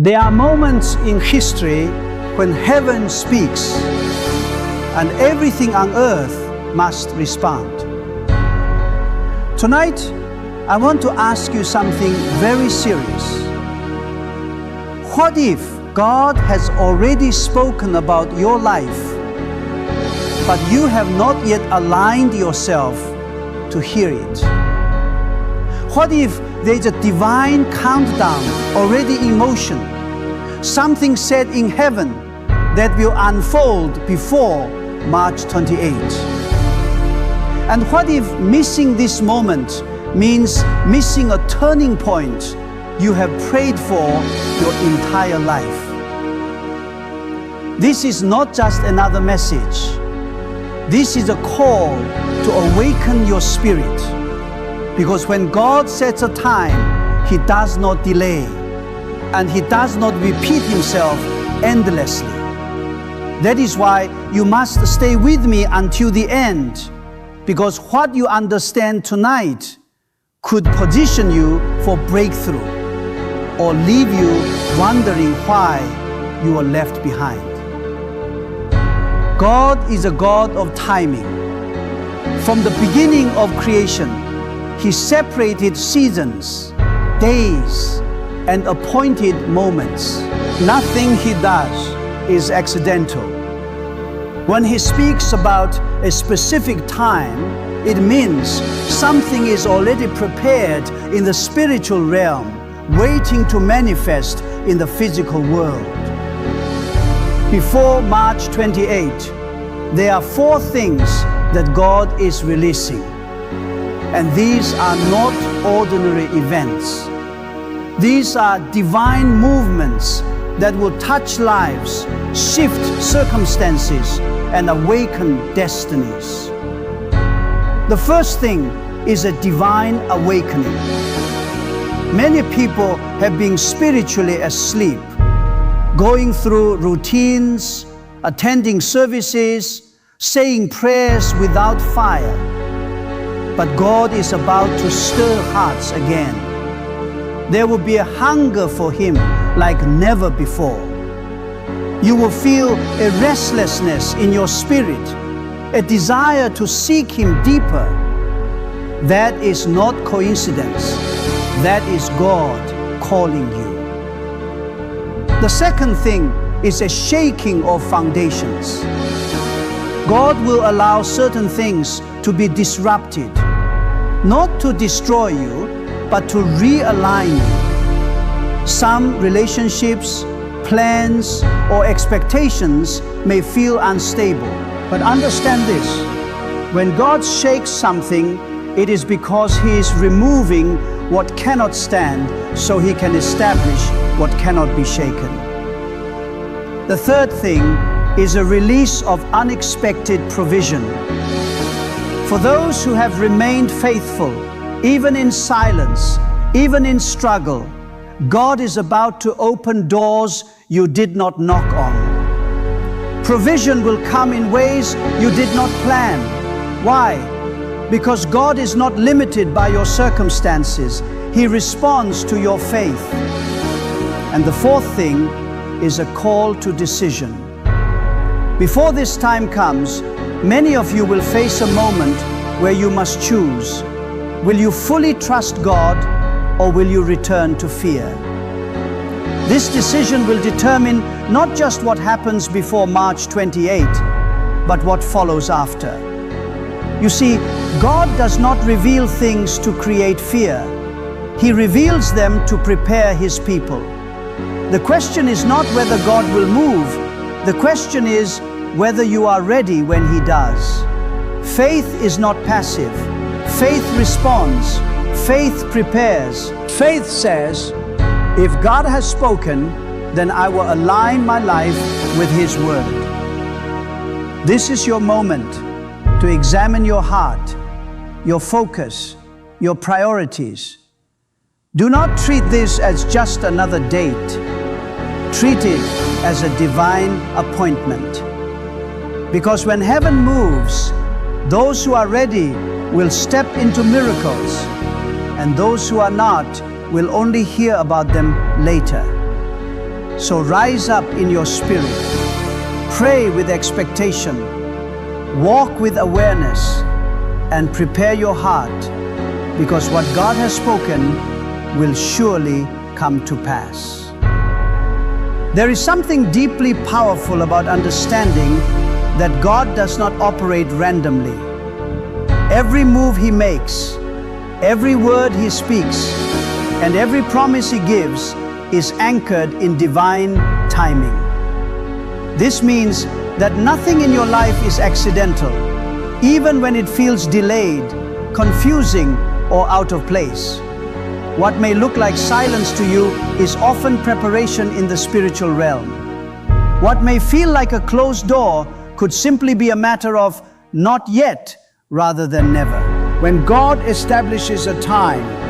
There are moments in history when heaven speaks and everything on earth must respond. Tonight, I want to ask you something very serious. What if God has already spoken about your life, but you have not yet aligned yourself to hear it? What if there's a divine countdown already in motion, something said in heaven that will unfold before March 28? And what if missing this moment means missing a turning point you have prayed for your entire life? This is not just another message. This is a call to awaken your spirit. Because when God sets a time, He does not delay, and He does not repeat Himself endlessly. That is why you must stay with me until the end, because what you understand tonight could position you for breakthrough or leave you wondering why you were left behind. God is a God of timing. From the beginning of creation, He separated seasons, days, and appointed moments. Nothing He does is accidental. When He speaks about a specific time, it means something is already prepared in the spiritual realm, waiting to manifest in the physical world. Before March 28, there are 4 things that God is releasing. And these are not ordinary events. These are divine movements that will touch lives, shift circumstances, and awaken destinies. The first thing is a divine awakening. Many people have been spiritually asleep, going through routines, attending services, saying prayers without fire. But God is about to stir hearts again. There will be a hunger for Him like never before. You will feel a restlessness in your spirit, a desire to seek Him deeper. That is not coincidence. That is God calling you. The second thing is a shaking of foundations. God will allow certain things to be disrupted, not to destroy you, but to realign you. Some relationships, plans, or expectations may feel unstable. But understand this: when God shakes something, it is because He is removing what cannot stand so He can establish what cannot be shaken. The third thing is a release of unexpected provision. For those who have remained faithful, even in silence, even in struggle, God is about to open doors you did not knock on. Provision will come in ways you did not plan. Why? Because God is not limited by your circumstances. He responds to your faith. And the fourth thing is a call to decision. Before this time comes, many of you will face a moment where you must choose. Will you fully trust God, or will you return to fear? This decision will determine not just what happens before March 28, but what follows after. You see, God does not reveal things to create fear. He reveals them to prepare His people. The question is not whether God will move. The question is whether you are ready when He does. Faith is not passive. Faith responds. Faith prepares. Faith says, if God has spoken, then I will align my life with His word. This is your moment to examine your heart, your focus, your priorities. Do not treat this as just another date. Treat it as a divine appointment. Because when heaven moves, those who are ready will step into miracles, and those who are not will only hear about them later. So rise up in your spirit, pray with expectation, walk with awareness, and prepare your heart, because what God has spoken will surely come to pass. There is something deeply powerful about understanding that God does not operate randomly. Every move He makes, every word He speaks, and every promise He gives is anchored in divine timing. This means that nothing in your life is accidental, even when it feels delayed, confusing, or out of place. What may look like silence to you is often preparation in the spiritual realm. What may feel like a closed door could simply be a matter of not yet rather than never. When God establishes a time,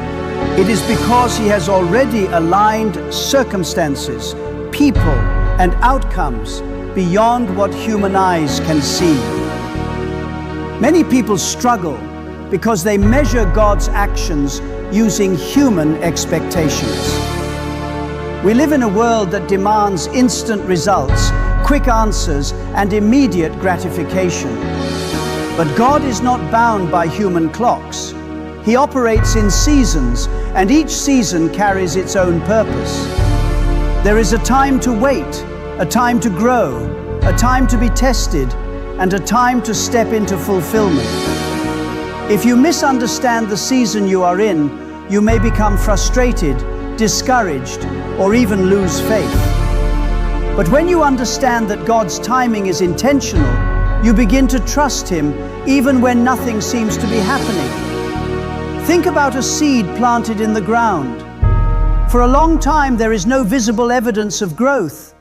it is because He has already aligned circumstances, people, and outcomes beyond what human eyes can see. Many people struggle because they measure God's actions using human expectations. We live in a world that demands instant results, quick answers, and immediate gratification. But God is not bound by human clocks. He operates in seasons, and each season carries its own purpose. There is a time to wait, a time to grow, a time to be tested, and a time to step into fulfillment. If you misunderstand the season you are in, you may become frustrated, discouraged, or even lose faith. But when you understand that God's timing is intentional, you begin to trust Him even when nothing seems to be happening. Think about a seed planted in the ground. For a long time, there is no visible evidence of growth.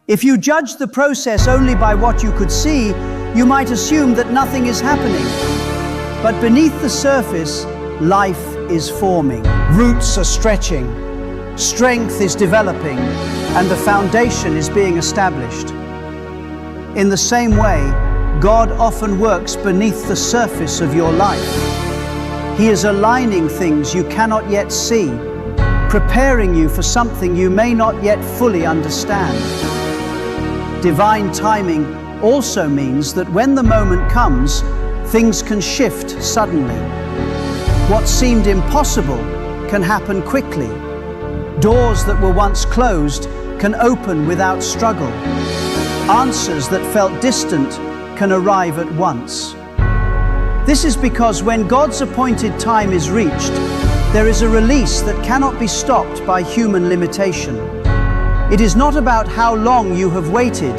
If you judge the process only by what you could see, you might assume that nothing is happening. But beneath the surface, life is forming. Roots are stretching, strength is developing, and the foundation is being established. In the same way, God often works beneath the surface of your life. He is aligning things you cannot yet see, preparing you for something you may not yet fully understand. Divine timing also means that when the moment comes, things can shift suddenly. What seemed impossible can happen quickly. Doors that were once closed can open without struggle. Answers that felt distant can arrive at once. This is because when God's appointed time is reached, there is a release that cannot be stopped by human limitation. It is not about how long you have waited,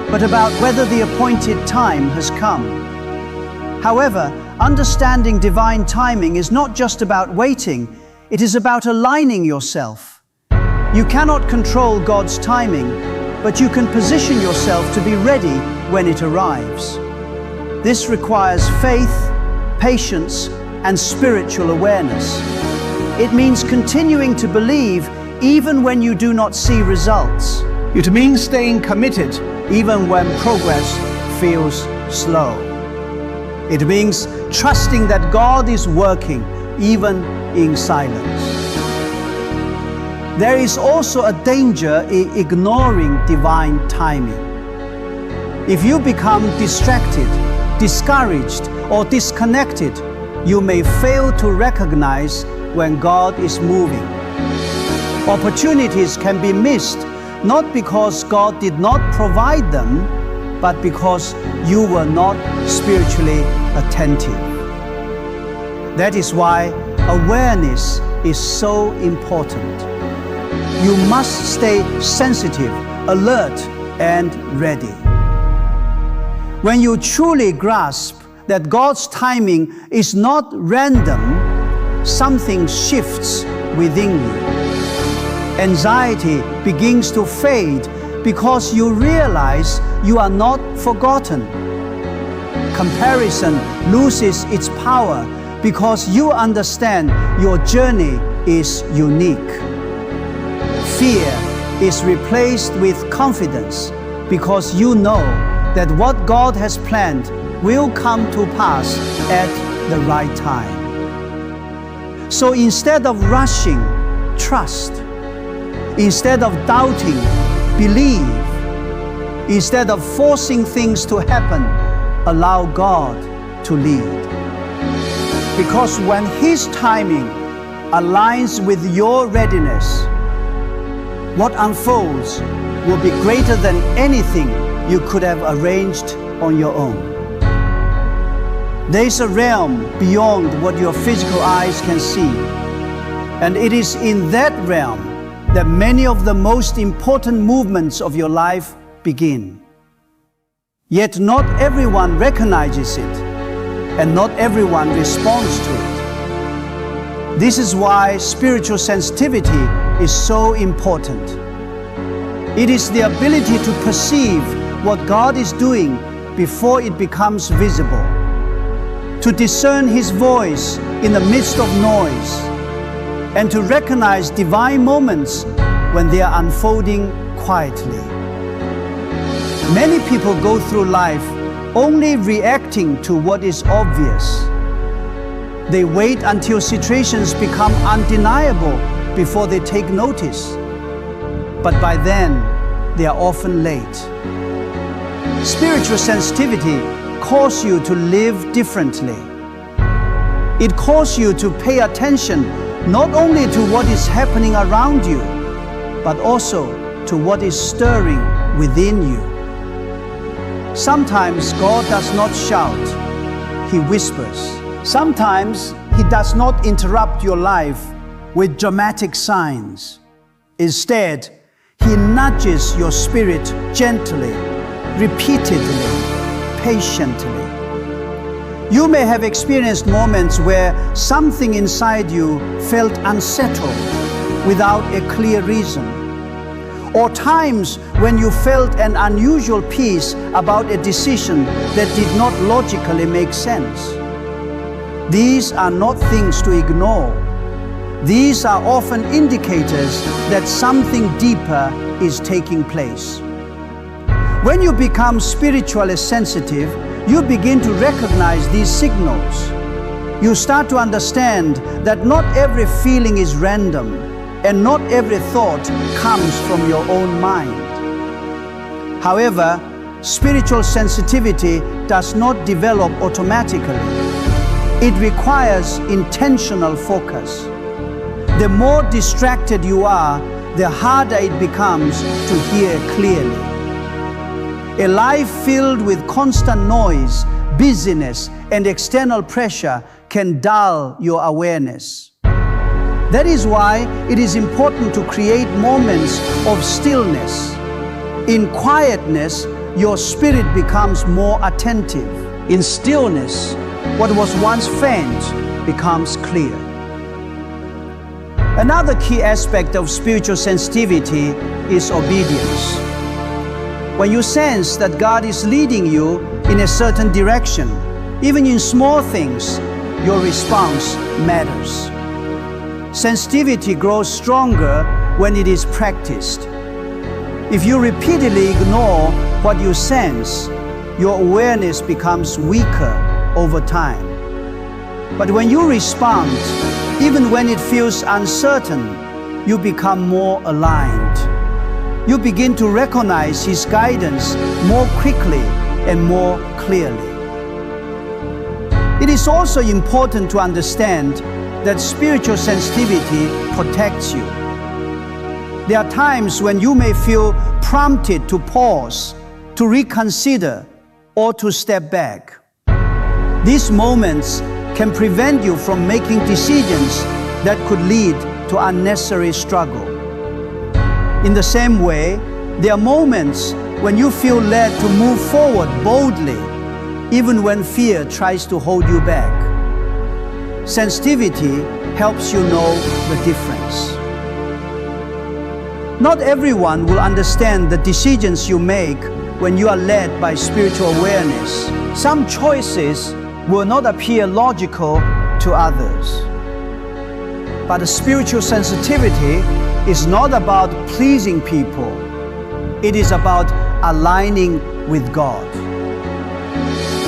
but about whether the appointed time has come. However, understanding divine timing is not just about waiting, it is about aligning yourself. You cannot control God's timing, but you can position yourself to be ready when it arrives. This requires faith, patience, and spiritual awareness. It means continuing to believe even when you do not see results. It means staying committed even when progress feels slow. It means trusting that God is working even in silence. There is also a danger in ignoring divine timing. If you become distracted, discouraged, or disconnected, you may fail to recognize when God is moving. Opportunities can be missed not because God did not provide them, but because you were not spiritually attentive. That is why awareness is so important. You must stay sensitive, alert, and ready. When you truly grasp that God's timing is not random, something shifts within you. Anxiety begins to fade because you realize you are not forgotten. Comparison loses its power because you understand your journey is unique. Fear is replaced with confidence because you know that what God has planned will come to pass at the right time. So instead of rushing, trust. Instead of doubting, believe. Instead of forcing things to happen, allow God to lead. Because when His timing aligns with your readiness, what unfolds will be greater than anything you could have arranged on your own. There is a realm beyond what your physical eyes can see, and it is in that realm that many of the most important movements of your life begin. Yet not everyone recognizes it, and not everyone responds to it. This is why spiritual sensitivity is so important. It is the ability to perceive what God is doing before it becomes visible, to discern His voice in the midst of noise, and to recognize divine moments when they are unfolding quietly. Many people go through life only reacting to what is obvious. They wait until situations become undeniable before they take notice. But by then, they are often late. Spiritual sensitivity calls you to live differently. It calls you to pay attention not only to what is happening around you, but also to what is stirring within you. Sometimes God does not shout, He whispers. Sometimes He does not interrupt your life with dramatic signs. Instead, He nudges your spirit gently, repeatedly, patiently. You may have experienced moments where something inside you felt unsettled without a clear reason, or times when you felt an unusual peace about a decision that did not logically make sense. These are not things to ignore. These are often indicators that something deeper is taking place. When you become spiritually sensitive, you begin to recognize these signals. You start to understand that not every feeling is random, and not every thought comes from your own mind. However, spiritual sensitivity does not develop automatically. It requires intentional focus. The more distracted you are, the harder it becomes to hear clearly. A life filled with constant noise, busyness, and external pressure can dull your awareness. That is why it is important to create moments of stillness. In quietness, your spirit becomes more attentive. In stillness, what was once faint becomes clear. Another key aspect of spiritual sensitivity is obedience. When you sense that God is leading you in a certain direction, even in small things, your response matters. Sensitivity grows stronger when it is practiced. If you repeatedly ignore what you sense, your awareness becomes weaker over time. But when you respond, even when it feels uncertain, you become more aligned. You begin to recognize His guidance more quickly and more clearly. It is also important to understand that spiritual sensitivity protects you. There are times when you may feel prompted to pause, to reconsider, or to step back. These moments can prevent you from making decisions that could lead to unnecessary struggle. In the same way, there are moments when you feel led to move forward boldly, even when fear tries to hold you back. Sensitivity helps you know the difference. Not everyone will understand the decisions you make when you are led by spiritual awareness. Some choices will not appear logical to others. But the spiritual sensitivity is not about pleasing people. It is about aligning with God.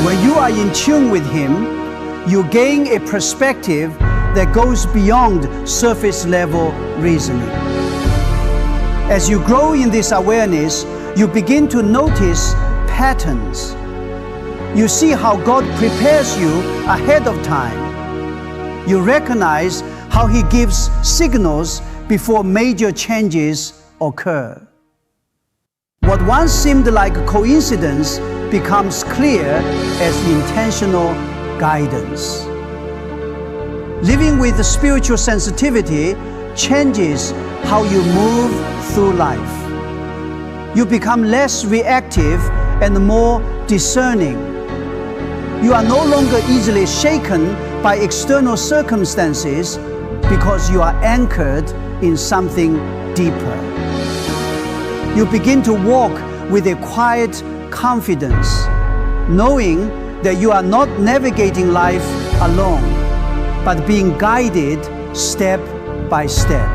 When you are in tune with Him, you gain a perspective that goes beyond surface level reasoning. As you grow in this awareness, you begin to notice patterns. You see how God prepares you ahead of time. You recognize how He gives signals before major changes occur. What once seemed like a coincidence becomes clear as intentional guidance. Living with spiritual sensitivity changes how you move through life. You become less reactive and more discerning. You are no longer easily shaken by external circumstances because you are anchored in something deeper. You begin to walk with a quiet confidence, knowing that you are not navigating life alone, but being guided step by step.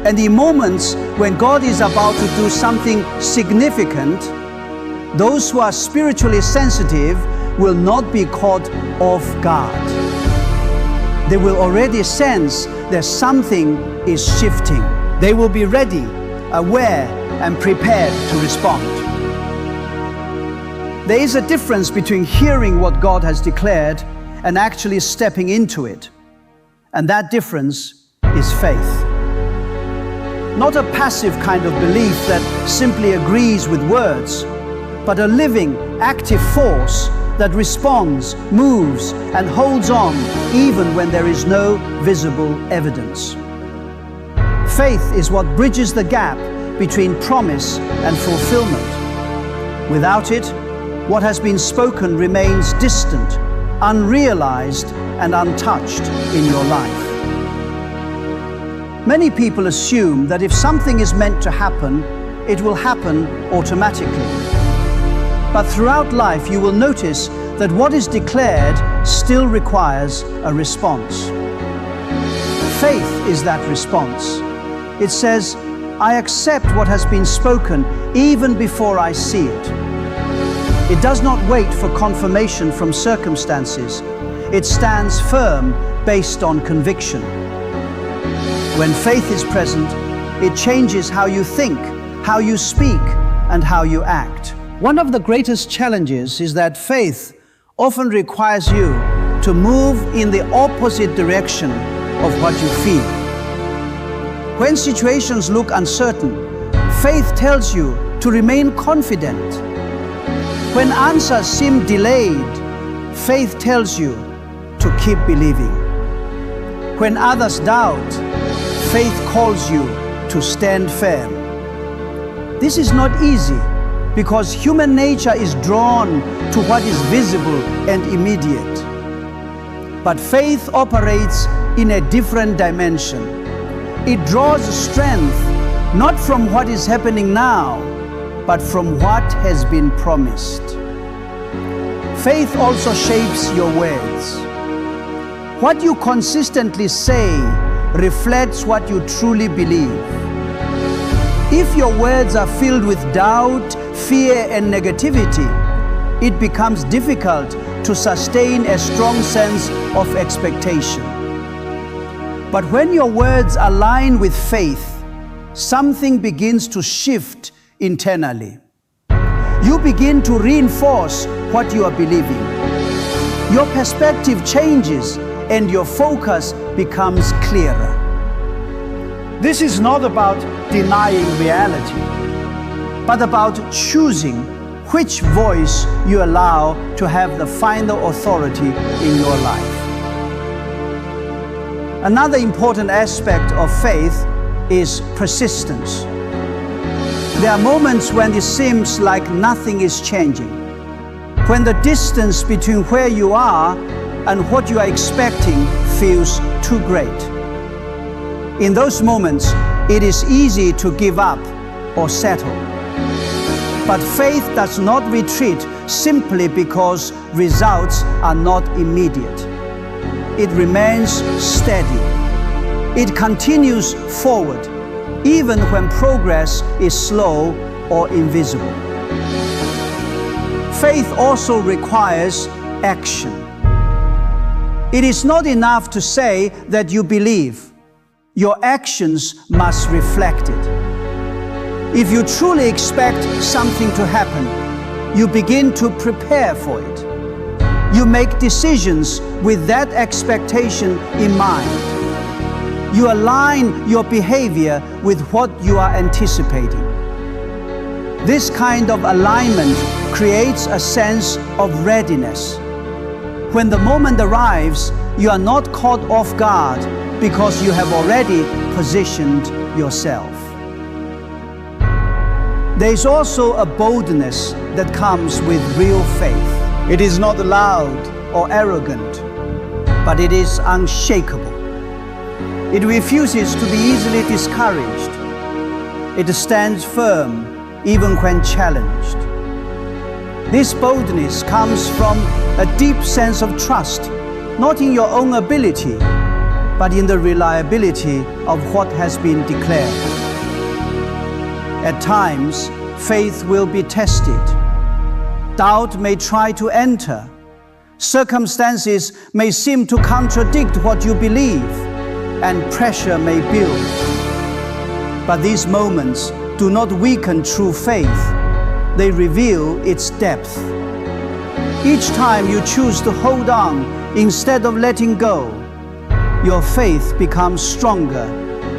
And in moments when God is about to do something significant, those who are spiritually sensitive will not be caught off guard. They will already sense that something is shifting. They will be ready, aware, and prepared to respond. There is a difference between hearing what God has declared and actually stepping into it. And that difference is faith. Not a passive kind of belief that simply agrees with words, but a living, active force that responds, moves, and holds on even when there is no visible evidence. Faith is what bridges the gap between promise and fulfillment. Without it, what has been spoken remains distant, unrealized, and untouched in your life. Many people assume that if something is meant to happen, it will happen automatically. But throughout life, you will notice that what is declared still requires a response. Faith is that response. It says, I accept what has been spoken even before I see it. It does not wait for confirmation from circumstances. It stands firm based on conviction. When faith is present, it changes how you think, how you speak, and how you act. One of the greatest challenges is that faith often requires you to move in the opposite direction of what you feel. When situations look uncertain, faith tells you to remain confident. When answers seem delayed, faith tells you to keep believing. When others doubt, faith calls you to stand firm. This is not easy because human nature is drawn to what is visible and immediate. But faith operates in a different dimension. It draws strength not from what is happening now, but from what has been promised. Faith also shapes your words. What you consistently say reflects what you truly believe. If your words are filled with doubt, fear, and negativity, it becomes difficult to sustain a strong sense of expectation. But when your words align with faith, something begins to shift internally. You begin to reinforce what you are believing. Your perspective changes and your focus becomes clearer. This is not about denying reality, but about choosing which voice you allow to have the final authority in your life. Another important aspect of faith is persistence. There are moments when it seems like nothing is changing, when the distance between where you are and what you are expecting feels too great. In those moments, it is easy to give up or settle. But faith does not retreat simply because results are not immediate. It remains steady. It continues forward, even when progress is slow or invisible. Faith also requires action. It is not enough to say that you believe. Your actions must reflect it. If you truly expect something to happen, you begin to prepare for it. You make decisions with that expectation in mind. You align your behavior with what you are anticipating. This kind of alignment creates a sense of readiness. When the moment arrives, you are not caught off guard because you have already positioned yourself. There is also a boldness that comes with real faith. It is not loud or arrogant, but it is unshakable. It refuses to be easily discouraged. It stands firm even when challenged. This boldness comes from a deep sense of trust, not in your own ability, but in the reliability of what has been declared. At times, faith will be tested. Doubt may try to enter. Circumstances may seem to contradict what you believe, and pressure may build. But these moments do not weaken true faith. They reveal its depth. Each time you choose to hold on instead of letting go, your faith becomes stronger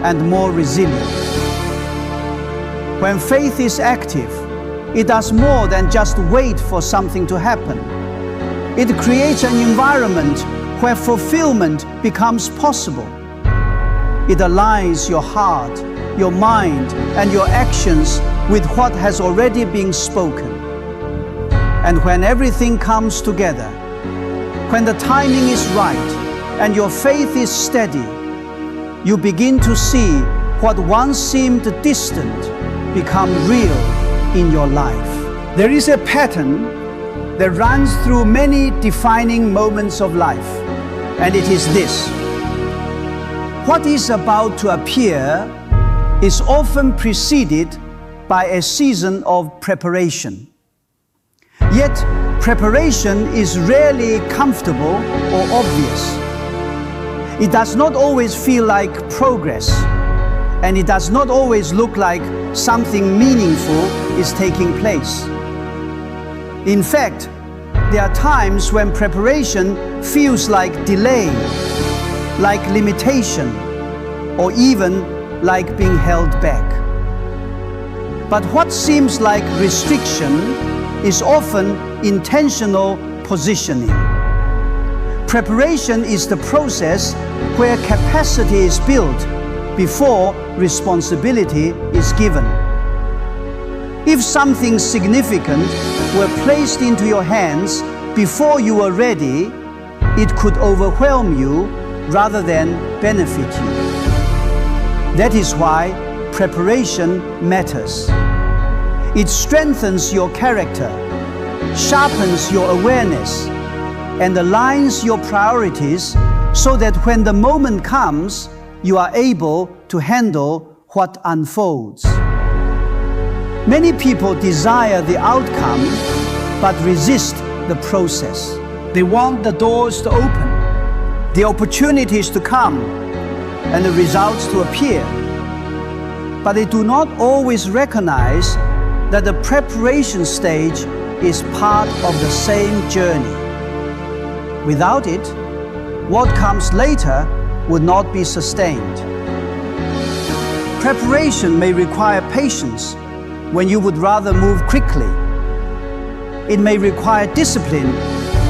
and more resilient. When faith is active, it does more than just wait for something to happen. It creates an environment where fulfillment becomes possible. It aligns your heart, your mind, and your actions with what has already been spoken. And when everything comes together, when the timing is right and your faith is steady, you begin to see what once seemed distant become real in your life. There is a pattern that runs through many defining moments of life, and it is this. What is about to appear is often preceded by a season of preparation. Yet, preparation is rarely comfortable or obvious. It does not always feel like progress, and it does not always look like something meaningful is taking place. In fact, there are times when preparation feels like delay, like limitation, or even like being held back. But what seems like restriction is often intentional positioning. Preparation is the process where capacity is built before responsibility is given. If something significant were placed into your hands before you were ready, it could overwhelm you rather than benefit you. That is why preparation matters. It strengthens your character, sharpens your awareness, and aligns your priorities so that when the moment comes, you are able to handle what unfolds. Many people desire the outcome, but resist the process. They want the doors to open, the opportunities to come, and the results to appear. But they do not always recognize that the preparation stage is part of the same journey. Without it, what comes later would not be sustained. Preparation may require patience when you would rather move quickly. It may require discipline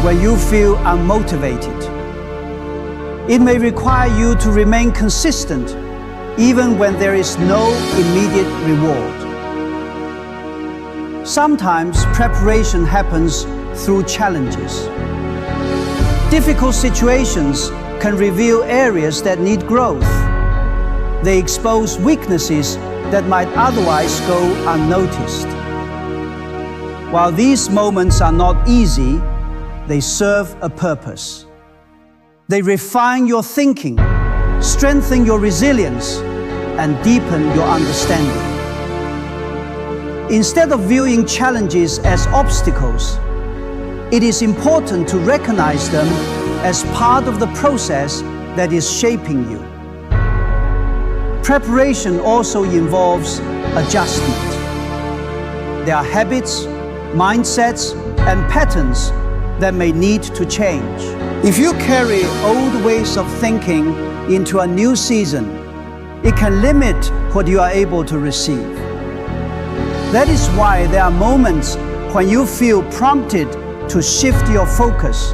when you feel unmotivated. It may require you to remain consistent even when there is no immediate reward. Sometimes preparation happens through challenges. Difficult situations can reveal areas that need growth. They expose weaknesses that might otherwise go unnoticed. While these moments are not easy, they serve a purpose. They refine your thinking, strengthen your resilience, and deepen your understanding. Instead of viewing challenges as obstacles, it is important to recognize them as part of the process that is shaping you. Preparation also involves adjustment. there are habits, mindsets, and patterns that may need to change. If you carry old ways of thinking into a new season, it can limit what you are able to receive. That is why there are moments when you feel prompted to shift your focus,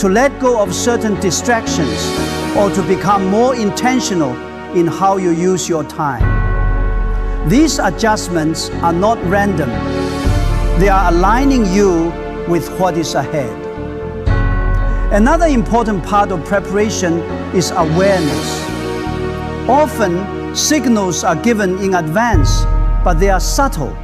to let go of certain distractions, or to become more intentional in how you use your time. These adjustments are not random. They are aligning you with what is ahead. Another important part of preparation is awareness. Often, signals are given in advance, but they are subtle.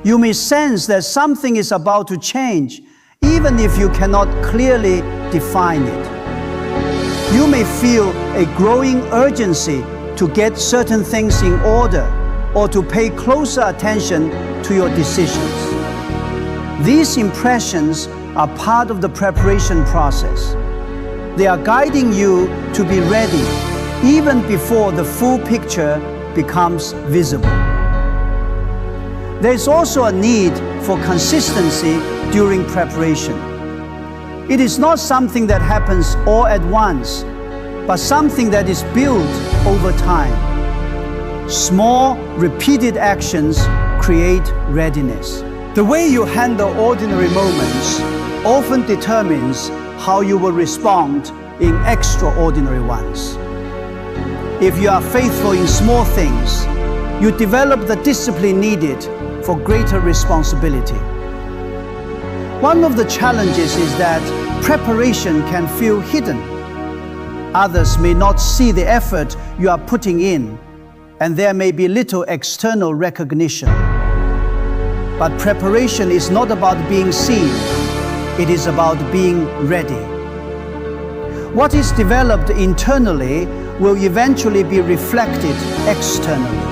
You may sense that something is about to change, even if you cannot clearly define it. You may feel a growing urgency to get certain things in order or to pay closer attention to your decisions. These impressions are part of the preparation process. They are guiding you to be ready even before the full picture becomes visible. There is also a need for consistency during preparation. It is not something that happens all at once, but something that is built over time. Small, repeated actions create readiness. The way you handle ordinary moments often determines how you will respond in extraordinary ones. If you are faithful in small things, you develop the discipline needed for greater responsibility. One of the challenges is that preparation can feel hidden. Others may not see the effort you are putting in, and there may be little external recognition. But preparation is not about being seen, it is about being ready. What is developed internally will eventually be reflected externally.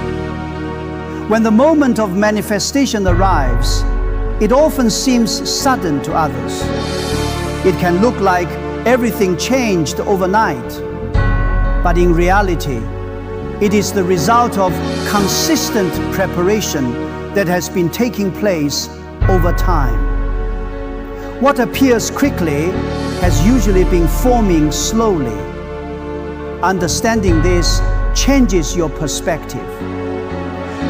When the moment of manifestation arrives, it often seems sudden to others. It can look like everything changed overnight, but in reality, it is the result of consistent preparation that has been taking place over time. What appears quickly has usually been forming slowly. Understanding this changes your perspective.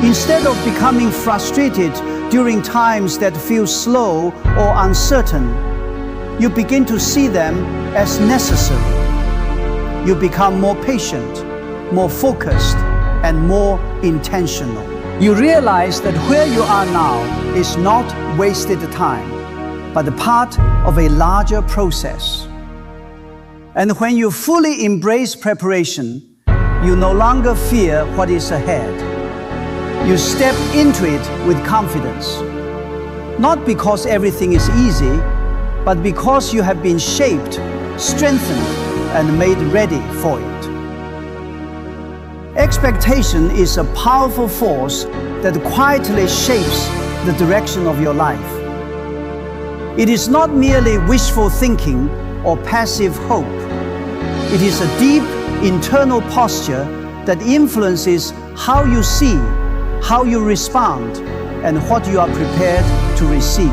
Instead of becoming frustrated during times that feel slow or uncertain, you begin to see them as necessary. You become more patient, more focused, and more intentional. You realize that where you are now is not wasted time, but a part of a larger process. And when you fully embrace preparation, you no longer fear what is ahead. You step into it with confidence, not because everything is easy, but because you have been shaped, strengthened, and made ready for it. Expectation is a powerful force that quietly shapes the direction of your life. It is not merely wishful thinking or passive hope. It is a deep internal posture that influences how you see, how you respond, and what you are prepared to receive.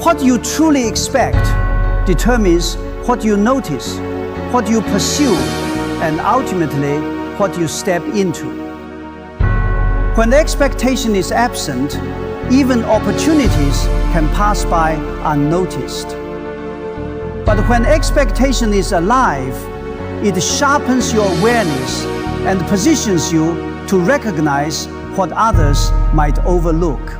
What you truly expect determines what you notice, what you pursue, and ultimately what you step into. When the expectation is absent, even opportunities can pass by unnoticed. But when expectation is alive, it sharpens your awareness and positions you to recognize what others might overlook.